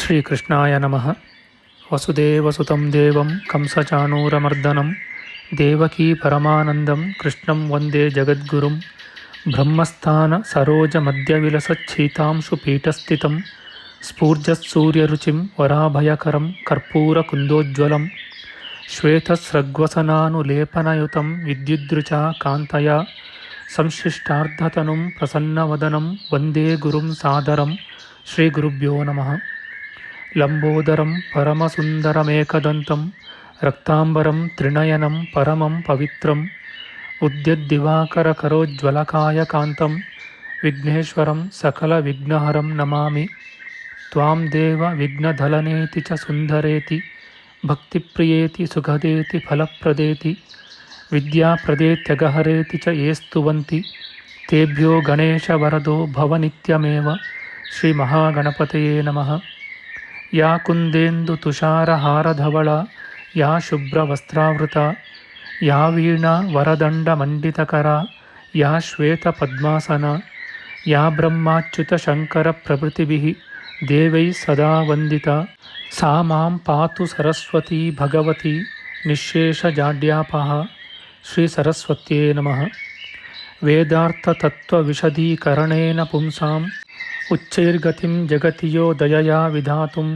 ಶ್ರೀಕೃಷ್ಣಾಯ ನಮಃ. ವಸುದೇವಸುತಂ ದೇವಂ ಕಂಸಚಾಣೂರಮರ್ದನಂ ದೇವಕೀ ಪರಮಾನಂದಂ ಕೃಷ್ಣಂ ವಂದೇ ಜಗದ್ಗುರುಂ. ಬ್ರಹ್ಮಸ್ಥಾನ ಸರೋಜ ಮಧ್ಯವಿಲಸಚ್ಛೀತಾಂಶು ಪೀಠಸ್ಥಿತಂ ಸ್ಫೂರ್ಜತ್ಸೂರ್ಯರುಚಿಂ ವರಾಭಯಕರಂ ಕರ್ಪೂರಕುಂದೋಜ್ವಲಂ ಶ್ವೇತಸ್ರಗ್ವಸನಾನುಲೇಪನಯುತಂ ವಿದ್ಯುದ್ರುಚಾ ಕಾಂತಯಾ ಸಂಶ್ಲಿಷ್ಟಾರ್ಧತನುಂ ಪ್ರಸನ್ನವದನಂ ವಂದೇ ಗುರುಂ ಸಾದರಂ. ಶ್ರೀಗುರುಭ್ಯೋ ನಮಃ. ಲಂಬೋದರಂ ಪರಮಸುಂದರಮೇಕದಂತಂ ರಕ್ತಾಂಬರಂ ತ್ರಿನಯನಂ ಪರಮಂ ಪವಿತ್ರಂ ಉದ್ಯದ್ದಿವಾಕರಕರೋಜ್ವಲಕಾಯಕಾಂತಂ ವಿಘ್ನೇಶ್ವರಂ ಸಕಲವಿಘ್ನಹರಂ ನಮಾಮಿ. ತ್ವಾಂ ದೇವ ವಿಘ್ನಧಲನೇತಿ ಚ ಸುಂದರೇತಿ ಭಕ್ತಿಪ್ರಿಯೇತಿ ಸುಖದೇತಿ ಫಲಪ್ರದೇತಿ ವಿದ್ಯಾಪ್ರದೇತ್ಯಗಹರೇತಿ ಚ ಯೇ ಸ್ತುವಂತಿ ತೇಭ್ಯೋ ಗಣೇಶವರದೋ ಭವನಿತ್ಯಮೇವ. ಶ್ರೀಮಹಾಗಣಪತಯೇ ನಮಃ. ಯಾ ಕುಂದೇಂದು ತುಷಾರಹಾರಧವಳ ಯಾ ಶುಭ್ರವಸ್ತ್ರಾವೃತ ಯಾ ವೀಣಾ ವರದಂಡಮಂಡಿತಕರ ಯಾ ಶ್ವೇತಪದ್ಮಾಸನ ಯಾ ಬ್ರಹ್ಮಾಚ್ಯುತಶಂಕರಪ್ರಭೃತಿಭಿಃ ದೇವೈಃ ಸದಾ ವಂದಿತಾ ಸಾ ಮಾಂ ಪಾತು ಸರಸ್ವತೀ ಭಗವತಿ ನಿಶ್ಶೇಷಜಾಡ್ಯಾಪಃ. ಶ್ರೀ ಸರಸ್ವತ್ಯೇ ನಮಃ. ವೇದಾರ್ಥತತ್ವವಿಶದೀಕರಣೇನ ಪುಂಸಾಂ ಉಚ್ಚೈರ್ಗತಿಂ ಜಗತಿ ಯೋ ದಯಯಾ ವಿಧಾತುಂ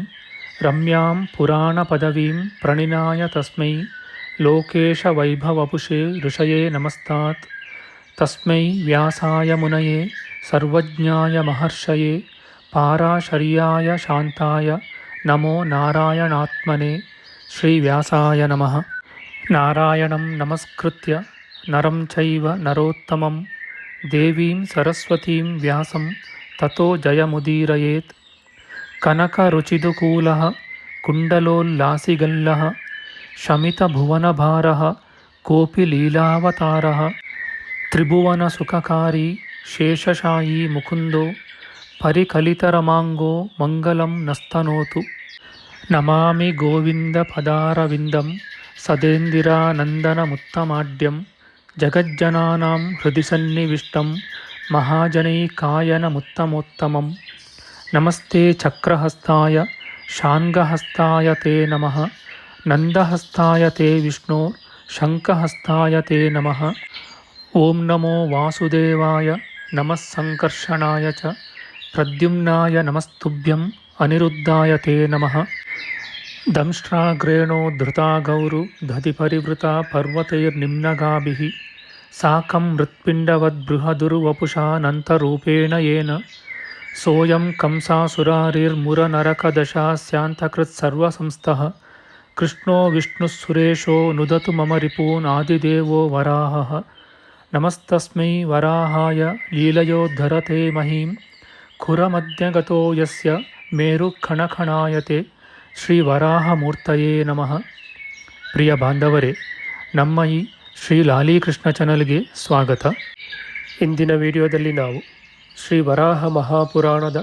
ರಮ್ಯಾಂ ಪುರಾಣಪದವೀಂ ಪ್ರಣಿನಾಯ ತಸ್ಮೈ ಲೋಕೇಶವೈಭವಪುಷೇ ಋಷಯೇ ನಮಸ್ತಾತ್. ತಸ್ಮೈ ವ್ಯಾಸಾಯ ಮುನಯೇ ಸರ್ವಜ್ಞಾಯ ಮಹರ್ಷಯೇ ಪಾರಾಶರ್ಯಾಯ ಶಾಂತಾಯ ನಮೋ ನಾರಾಯಣಾತ್ಮನೇ. ಶ್ರೀವ್ಯಾಸಾಯ ನಮಃ. ನಾರಾಯಣಂ ನಮಸ್ಕೃತ್ಯ ನರಂ ಚೈವ ನರೋತ್ತಮಂ ದೇವೀಂ ಸರಸ್ವತೀಂ ವ್ಯಾಸಂ ತತೋ ಜಯಮುದೀರಯೇತ್. ಕನಕರುಚಿದುಕೂಲಃ ಕುಂಡಲೋಲ್ಲಾಸಿಗಲ್ಲಃ ಶಮಿತಭುವನಭಾರಃ ಕೋಪಿ ಲೀಲಾವತಾರಃ ತ್ರಿಭುವನಸುಖಕಾರಿ ಶೇಷಶಾಯೀ ಮುಕುಂದೋ ಪರಿಕಲಿತರಮಾಂಗೋ ಮಂಗಲಂ ನಸ್ತನೋತು. ನಮಾಮಿ ಗೋವಿಂದಪದಾರವಿಂದಂ ಸದೇಂದಿರಾನಂದನಮುತ್ತಮಾಡ್ಯಂ ಜಗಜ್ಜನಾನಾಂ ಹೃದಿ ಸನ್ನಿವಿಷ್ಟಂ ಮಹಾಜನೈಕಾಯನಮುತ್ತಮೋತ್ತಮಂ. ನಮಸ್ತೆ ಚಕ್ರಹಸ್ತಾಯ ಶಾಂಗಹಸ್ತಾಯ ತೇ ನಮಃ. ನಂದಹಸ್ತಾಯ ತೇ ವಿಷ್ಣೋ ಶಂಖಹಸ್ತಾಯ ತೇ ನಮಃ. ಓಂ ನಮೋ ವಾಸುದೇವಾಯ ನಮಃ ಸಂಕರ್ಷಣಾಯ ಚ ಪ್ರದ್ಯುಮ್ನಾಯ ನಮಸ್ತುಭ್ಯಂ ಅನಿರುದ್ಧಾಯ ತೇ ನಮಃ. ದಂಷ್ಟ್ರಾಗ್ರೇಣೋ ಧೃತಾ ಗೌರು ದಧಿಪರಿವೃತಾ ಪರ್ವತೈರ್ನಿಮ್ನಗಾಭಿಃ ಸಾಕಂ ಮೃತ್ಪಿಂಡವದ್ಬೃಹದುರ್ವಪುಷಾನಂತರೂಪೇಣ ಯೇನ ಸೋಯಂ ಕಂಸಾಸುರಾರಿರ್ಮುರನರಕದಶಾಸ್ಯಾಂತಕೃತ್ಸರ್ವಸಂಸ್ಥಃ ಕೃಷ್ಣೋ ವಿಷ್ಣುಃ ಸುರೇಶೋ ನುದತು ಮಮ ರಿಪೂನ್ ಆದಿದೇವೋ ವರಾಹಃ. ನಮಸ್ತಸ್ಮೈ ವರಾಹಾಯ ಲೀಲಯೋದ್ಧರತೆ ಮಹೀಂ ಖುರಮಧ್ಯಗತೋ ಯಸ್ಯ ಮೇರುಖಣಖಣಾಯತೆ. ಶ್ರೀ ವರಾಹಮೂರ್ತಯೇ ನಮಃ. ಪ್ರಿಯ ಬಾಂಧವರೇ, ನಮ್ಮ ಈ ಶ್ರೀ ಲಾಲೀಕೃಷ್ಣ ಚಾನಲ್ಗೆ ಸ್ವಾಗತ. ಇಂದಿನ ವಿಡಿಯೋದಲ್ಲಿ ನಾವು ಶ್ರೀ ವರಾಹ ಮಹಾಪುರಾಣದ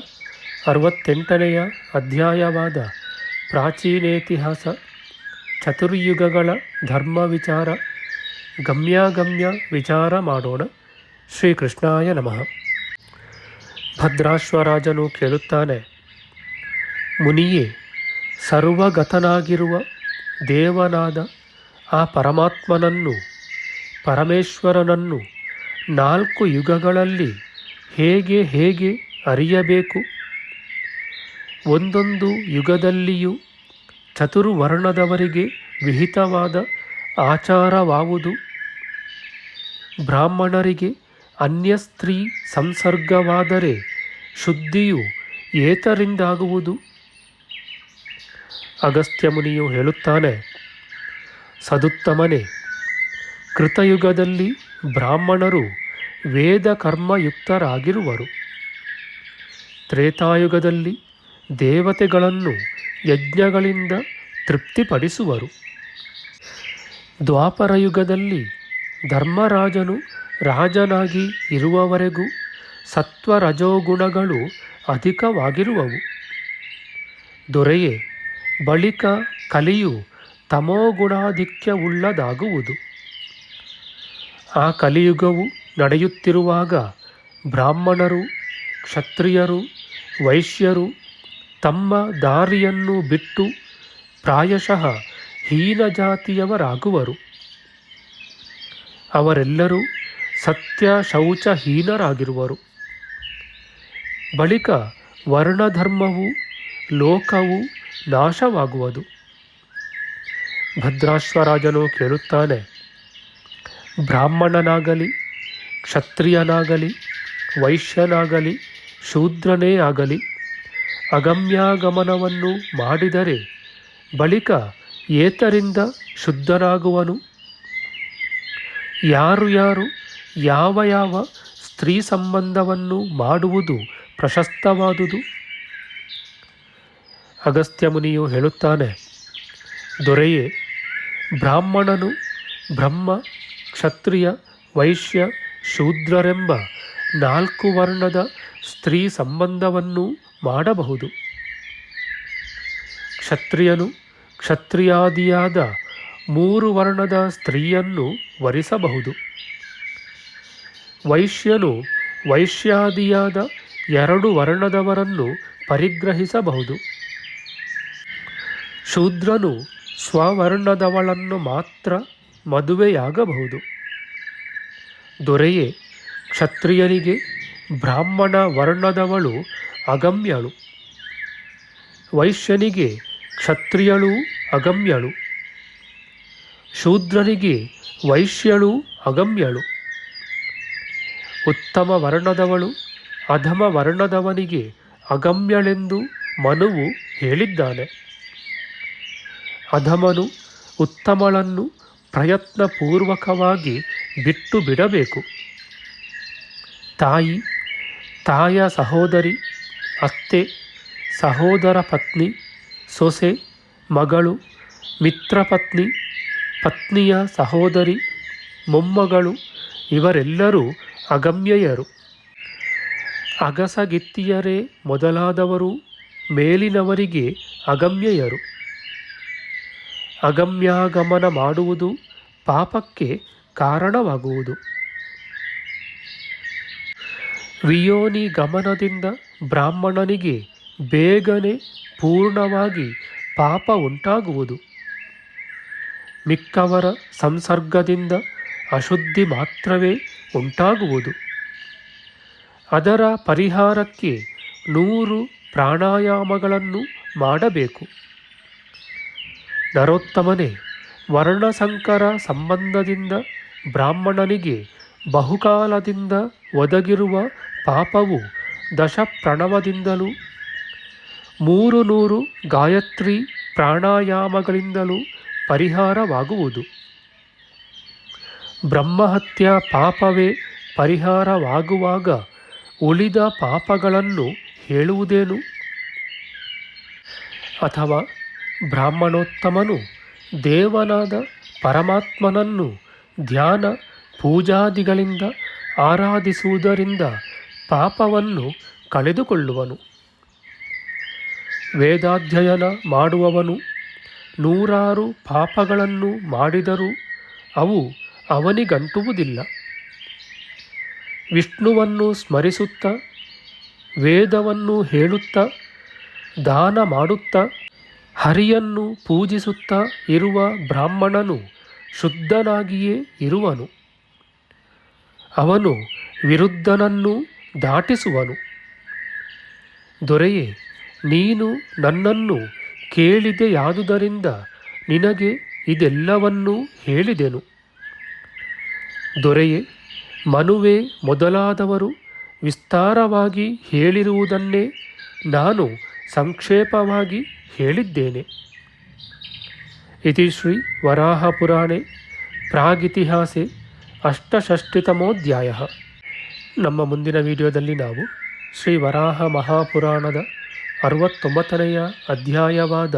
68ನೆಯ ಅಧ್ಯಾಯವಾದ ಪ್ರಾಚೀನೇತಿಹಾಸ ಚತುರ್ಯುಗಗಳ ಧರ್ಮ ವಿಚಾರ ಗಮ್ಯಾಗಮ್ಯ ವಿಚಾರ ಮಾಡೋಣ. ಶ್ರೀಕೃಷ್ಣಾಯ ನಮಃ. ಭದ್ರಾಶ್ವರಾಜನು ಕೇಳುತ್ತಾನೆ, ಮುನಿಯೇ, ಸರ್ವಗತನಾಗಿರುವ ದೇವನಾದ ಆ ಪರಮಾತ್ಮನನ್ನು ಪರಮೇಶ್ವರನನ್ನು 4 ಯುಗಗಳಲ್ಲಿ ಹೇಗೆ ಹೇಗೆ ಅರಿಯಬೇಕು? ಒಂದೊಂದು ಯುಗದಲ್ಲಿಯೂ ಚತುರ್ವರ್ಣದವರಿಗೆ ವಿಹಿತವಾದ ಆಚಾರವಾವುದು. ಬ್ರಾಹ್ಮಣರಿಗೆ ಅನ್ಯ ಸ್ತ್ರೀ ಸಂಸರ್ಗವಾದರೆ ಶುದ್ಧಿಯು ಏತರಿಂದಾಗುವುದು. ಅಗಸ್ತ್ಯ ಮುನಿಯು ಹೇಳುತ್ತಾನೆ, ಸದುತ್ತಮನೇ, ಕೃತಯುಗದಲ್ಲಿ ಬ್ರಾಹ್ಮಣರು ವೇದ ಕರ್ಮಯುಕ್ತರಾಗಿರುವರು. ತ್ರೇತಾಯುಗದಲ್ಲಿ ದೇವತೆಗಳನ್ನು ಯಜ್ಞಗಳಿಂದ ತೃಪ್ತಿಪಡಿಸುವರು. ದ್ವಾಪರಯುಗದಲ್ಲಿ ಧರ್ಮರಾಜನು ರಾಜನಾಗಿ ಇರುವವರೆಗೂ ಸತ್ವರಜೋಗುಣಗಳು ಅಧಿಕವಾಗಿರುವವು. ದೊರೆಯೇ, ಬಳಿಕ ಕಲಿಯು ತಮೋಗುಣಾಧಿಕ್ಯವುಳ್ಳದಾಗುವುದು. ಆ ಕಲಿಯುಗವು ನಡೆಯುತ್ತಿರುವಾಗ ಬ್ರಾಹ್ಮಣರು, ಕ್ಷತ್ರಿಯರು, ವೈಶ್ಯರು, ತಮ್ಮ ದಾರಿಯನ್ನು ಬಿಟ್ಟು ಪ್ರಾಯಶಃ ಹೀನ ಜಾತಿಯವರಾಗುವರು. ಅವರೆಲ್ಲರೂ ಸತ್ಯ ಶೌಚಹೀನರಾಗಿರುವರು. ಬಳಿಕ ವರ್ಣಧರ್ಮವು ಲೋಕವು ನಾಶವಾಗುವುದು. ಭದ್ರಾಶ್ವರಾಜನು ಕೇಳುತ್ತಾನೆ, ಬ್ರಾಹ್ಮಣನಾಗಲಿ ಕ್ಷತ್ರಿಯನಾಗಲಿ ವೈಶ್ಯನಾಗಲಿ ಶೂದ್ರನೇ ಆಗಲಿ ಅಗಮ್ಯಾಗಮನವನ್ನು ಮಾಡಿದರೆ ಬಳಿಕ ಏತರಿಂದ ಶುದ್ಧನಾಗುವನು? ಯಾರು ಯಾವ ಯಾವ ಸ್ತ್ರೀ ಸಂಬಂಧವನ್ನು ಮಾಡುವುದು ಪ್ರಶಸ್ತವಾದುದು? ಅಗಸ್ತ್ಯ ಮುನಿಯು ಹೇಳುತ್ತಾನೆ, ದೊರೆಯೇ, ಬ್ರಾಹ್ಮಣನು ಬ್ರಹ್ಮ ಕ್ಷತ್ರಿಯ ವೈಶ್ಯ ಶೂದ್ರರೆಂಬ 4 ವರ್ಣದ ಸ್ತ್ರೀ ಸಂಬಂಧವನ್ನು ಮಾಡಬಹುದು. ಕ್ಷತ್ರಿಯನು ಕ್ಷತ್ರಿಯಾದಿಯಾದ 3 ವರ್ಣದ ಸ್ತ್ರೀಯನ್ನು ವರಿಸಬಹುದು. ವೈಶ್ಯನು ವೈಶ್ಯಾದಿಯಾದ 2 ವರ್ಣದವರನ್ನು ಪರಿಗ್ರಹಿಸಬಹುದು. ಶೂದ್ರನು ಸ್ವವರ್ಣದವಳನ್ನು ಮಾತ್ರ ಮದುವೆಯಾಗಬಹುದು. ದೊರೆಯೇ, ಕ್ಷತ್ರಿಯನಿಗೆ ಬ್ರಾಹ್ಮಣ ವರ್ಣದವಳು ಅಗಮ್ಯಳು, ವೈಶ್ಯನಿಗೆ ಕ್ಷತ್ರಿಯಳೂ ಅಗಮ್ಯಳು, ಶೂದ್ರನಿಗೆ ವೈಶ್ಯಳೂ ಅಗಮ್ಯಳು. ಉತ್ತಮ ವರ್ಣದವಳು ಅಧಮ ವರ್ಣದವನಿಗೆ ಅಗಮ್ಯಳೆಂದು ಮನುವು ಹೇಳಿದ್ದಾನೆ. ಅಧಮನು ಉತ್ತಮಳನ್ನು ಪ್ರಯತ್ನಪೂರ್ವಕವಾಗಿ ಬಿಟ್ಟು ಬಿಡಬೇಕು. ತಾಯ ಸಹೋದರಿ, ಅತ್ತೆ, ಸಹೋದರ ಪತ್ನಿ, ಸೊಸೆ, ಮಗಳು, ಮಿತ್ರಪತ್ನಿ, ಪತ್ನಿಯ ಸಹೋದರಿ, ಮೊಮ್ಮಗಳು ಇವರೆಲ್ಲರೂ ಅಗಮ್ಯೆಯರು. ಅಗಸಗಿತ್ತಿಯರೇ ಮೊದಲಾದವರು ಮೇಲಿನವರಿಗೆ ಅಗಮ್ಯೆಯರು. ಅಗಮ್ಯಾಗಮನ ಮಾಡುವುದು ಪಾಪಕ್ಕೆ ಕಾರಣವಾಗುವುದು. ವಿಯೋನಿ ಗಮನದಿಂದ ಬ್ರಾಹ್ಮಣನಿಗೆ ಬೇಗನೆ ಪೂರ್ಣವಾಗಿ ಪಾಪ ಉಂಟಾಗುವುದು. ಮಿಕ್ಕವರ ಸಂಸರ್ಗದಿಂದ ಅಶುದ್ಧಿ ಮಾತ್ರವೇ ಉಂಟಾಗುವುದು. ಅದರ ಪರಿಹಾರಕ್ಕೆ 100 ಪ್ರಾಣಾಯಾಮಗಳನ್ನು ಮಾಡಬೇಕು. ನರೋತ್ತಮನೇ, ವರ್ಣಸಂಕರ ಸಂಬಂಧದಿಂದ ಬ್ರಾಹ್ಮಣನಿಗೆ ಬಹುಕಾಲದಿಂದ ಒದಗಿರುವ ಪಾಪವು 10 ಪ್ರಣವದಿಂದಲೂ 300 ಗಾಯತ್ರಿ ಪ್ರಾಣಾಯಾಮಗಳಿಂದಲೂ ಪರಿಹಾರವಾಗುವುದು. ಬ್ರಹ್ಮಹತ್ಯ ಪಾಪವೇ ಪರಿಹಾರವಾಗುವಾಗ ಉಳಿದ ಪಾಪಗಳನ್ನು ಹೇಳುವುದೇನು? ಅಥವಾ ಬ್ರಾಹ್ಮಣೋತ್ತಮನು ದೇವನಾದ ಪರಮಾತ್ಮನನ್ನು ಧ್ಯಾನ ಪೂಜಾದಿಗಳಿಂದ ಆರಾಧಿಸುವುದರಿಂದ ಪಾಪವನ್ನು ಕಳೆದುಕೊಳ್ಳುವನು. ವೇದಾಧ್ಯಯನ ಮಾಡುವವನು 100 ಪಾಪಗಳನ್ನು ಮಾಡಿದರೂ ಅವು ಅವನಿಗಂಟುವುದಿಲ್ಲ. ವಿಷ್ಣುವನ್ನು ಸ್ಮರಿಸುತ್ತಾ ವೇದವನ್ನು ಹೇಳುತ್ತಾ ದಾನ ಮಾಡುತ್ತಾ ಹರಿಯನ್ನು ಪೂಜಿಸುತ್ತಾ ಇರುವ ಬ್ರಾಹ್ಮಣನು ಶುದ್ಧನಾಗಿಯೇ ಇರುವನು. ಅವನು ವಿರುದ್ಧನನ್ನು ದಾಟಿಸುವನು. ದೊರೆಯೇ, ನೀನು ನನ್ನನ್ನು ಕೇಳಿದೆಯಾದುದರಿಂದ ನಿನಗೆ ಇದೆಲ್ಲವನ್ನೂ ಹೇಳಿದೆನು. ದೊರೆಯೇ, ಮನುವೆ ಮೊದಲಾದವರು ವಿಸ್ತಾರವಾಗಿ ಹೇಳಿರುವುದನ್ನೇ ನಾನು ಸಂಕ್ಷೇಪವಾಗಿ ಹೇಳಿದ್ದೇನೆ. ಇತಿ ಶ್ರೀ ವರಾಹಪುರಾಣೆ ಪ್ರಾಗಿತಿಹಾಸೆ ಅಷ್ಟಷಷ್ಟಿತಮೋಧ್ಯಾಯ. ನಮ್ಮ ಮುಂದಿನ ವಿಡಿಯೋದಲ್ಲಿ ನಾವು ಶ್ರೀ ವರಾಹ ಮಹಾಪುರಾಣದ 69ನೆಯ ಅಧ್ಯಾಯವಾದ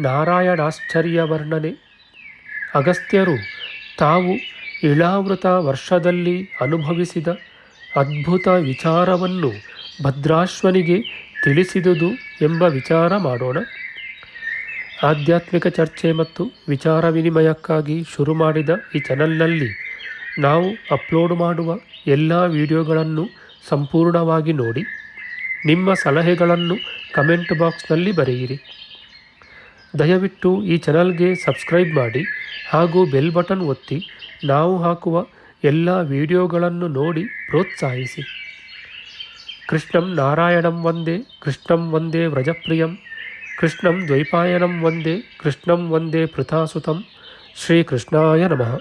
ನಾರಾಯಣಾಶ್ಚರ್ಯ ವರ್ಣನೆ, ಅಗಸ್ತ್ಯರು ತಾವು ಇಳಾವೃತ ವರ್ಷದಲ್ಲಿ ಅನುಭವಿಸಿದ ಅದ್ಭುತ ವಿಚಾರವನ್ನು ಭದ್ರಾಶ್ವನಿಗೆ ತಿಳಿಸಿದುದು ಎಂಬ ವಿಚಾರ ಮಾಡೋಣ. ಆಧ್ಯಾತ್ಮಿಕ ಚರ್ಚೆ ಮತ್ತು ವಿಚಾರ ವಿನಿಮಯಕ್ಕಾಗಿ ಶುರು ಮಾಡಿದ ಈ ಚಾನಲ್ನಲ್ಲಿ ನಾವು ಅಪ್ಲೋಡ್ ಮಾಡುವ ಎಲ್ಲ ವಿಡಿಯೋಗಳನ್ನು ಸಂಪೂರ್ಣವಾಗಿ ನೋಡಿ ನಿಮ್ಮ ಸಲಹೆಗಳನ್ನು ಕಮೆಂಟ್ ಬಾಕ್ಸ್ನಲ್ಲಿ ಬರೆಯಿರಿ. ದಯವಿಟ್ಟು ಈ ಚಾನಲ್ಗೆ ಸಬ್ಸ್ಕ್ರೈಬ್ ಮಾಡಿ ಹಾಗೂ ಬೆಲ್ ಬಟನ್ ಒತ್ತಿ ನಾವು ಹಾಕುವ ಎಲ್ಲ ವಿಡಿಯೋಗಳನ್ನು ನೋಡಿ ಪ್ರೋತ್ಸಾಹಿಸಿ. ಕೃಷ್ಣಂ ನಾರಾಯಣಂ ವಂದೇ ಕೃಷ್ಣಂ ವಂದೇ ವ್ರಜಪ್ರಿಯಂ ಕೃಷ್ಣಂ ದ್ವೈಪಾಯನಂ ವಂದೇ ಕೃಷ್ಣಂ ವಂದೇ ಪೃಥಾಸುತಂ. ಶ್ರೀಕೃಷ್ಣಾಯ ನಮಃ.